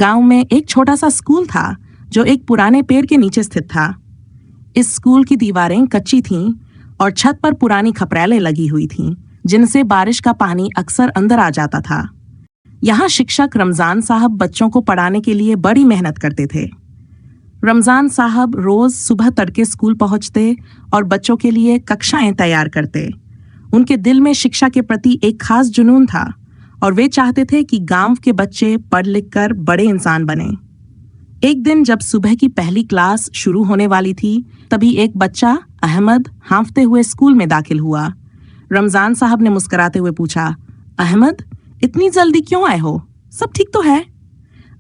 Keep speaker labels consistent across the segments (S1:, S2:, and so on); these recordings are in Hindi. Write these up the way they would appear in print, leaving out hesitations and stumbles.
S1: गांव में एक छोटा सा स्कूल था जो एक पुराने पेड़ के नीचे स्थित था। इस स्कूल की दीवारें कच्ची थीं और छत पर पुरानी खपरेलें लगी हुई थीं, जिनसे बारिश का पानी अक्सर अंदर आ जाता था। यहाँ शिक्षक रमजान साहब बच्चों को पढ़ाने के लिए बड़ी मेहनत करते थे। रमजान साहब रोज सुबह तड़के स्कूल पहुंचते और बच्चों के लिए कक्षाएं तैयार करते। उनके दिल में शिक्षा के प्रति एक खास जुनून था और वे चाहते थे कि गांव के बच्चे पढ़ लिख कर बड़े इंसान बने। एक दिन जब सुबह की पहली क्लास शुरू होने वाली थी, तभी एक बच्चा अहमद हांफते हुए स्कूल में दाखिल हुआ। रमजान साहब ने मुस्कुराते हुए पूछा, अहमद, इतनी जल्दी क्यों आए हो? सब ठीक तो है?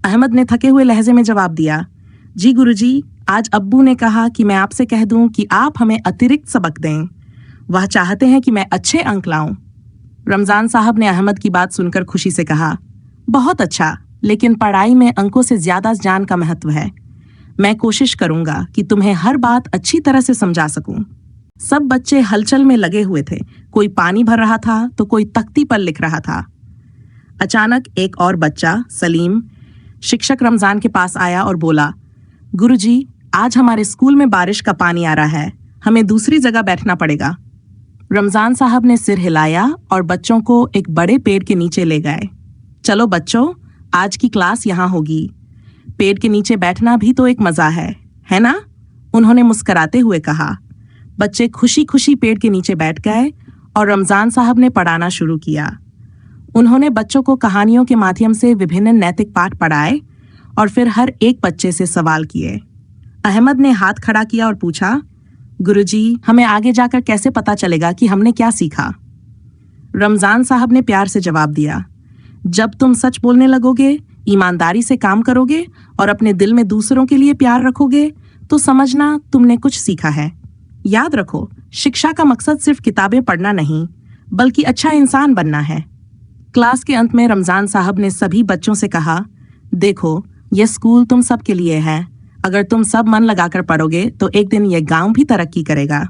S1: अहमद ने थके हुए लहजे में जवाब दिया, जी गुरुजी, आज अब्बू ने कहा कि मैं आपसे कह दूं कि आप हमें अतिरिक्त सबक दें। वह चाहते हैं कि मैं अच्छे अंक लाऊं। रमजान साहब ने अहमद की बात सुनकर खुशी से कहा, बहुत अच्छा, लेकिन पढ़ाई में अंकों से ज्यादा जान का महत्व है। मैं कोशिश करूंगा कि तुम्हें हर बात अच्छी तरह से समझा सकूं। सब बच्चे हलचल में लगे हुए थे। कोई पानी भर रहा था तो कोई तख्ती पर लिख रहा था। अचानक एक और बच्चा, सलीम, शिक्षक रमजान के पास आया और बोला, गुरुजी, आज हमारे स्कूल में बारिश का पानी आ रहा है, हमें दूसरी जगह बैठना पड़ेगा। रमजान साहब ने सिर हिलाया और बच्चों को एक बड़े पेड़ के नीचे ले गए। चलो बच्चों, आज की क्लास यहाँ होगी। पेड़ के नीचे बैठना भी तो एक मजा है ना? उन्होंने मुस्कुराते हुए कहा। बच्चे खुशी खुशी पेड़ के नीचे बैठ गए और रमजान साहब ने पढ़ाना शुरू किया। उन्होंने बच्चों को कहानियों के माध्यम से विभिन्न नैतिक पाठ पढ़ाए और फिर हर एक बच्चे से सवाल किए। अहमद ने हाथ खड़ा किया और पूछा, गुरुजी, हमें आगे जाकर कैसे पता चलेगा कि हमने क्या सीखा? रमजान साहब ने प्यार से जवाब दिया, जब तुम सच बोलने लगोगे, ईमानदारी से काम करोगे और अपने दिल में दूसरों के लिए प्यार रखोगे, तो समझना तुमने कुछ सीखा है। याद रखो, शिक्षा का मकसद सिर्फ किताबें पढ़ना नहीं, बल्कि अच्छा इंसान बनना है। क्लास के अंत में रमजान साहब ने सभी बच्चों से कहा, देखो, यह स्कूल तुम सब के लिए है। अगर तुम सब मन लगाकर पढ़ोगे तो एक दिन यह गांव भी तरक्की करेगा।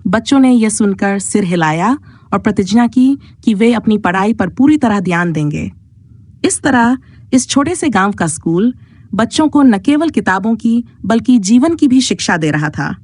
S1: बच्चों ने यह सुनकर सिर हिलाया और प्रतिज्ञा की कि वे अपनी पढ़ाई पर पूरी तरह ध्यान देंगे। इस तरह इस छोटे से गांव का स्कूल बच्चों को न केवल किताबों की बल्कि जीवन की भी शिक्षा दे रहा था।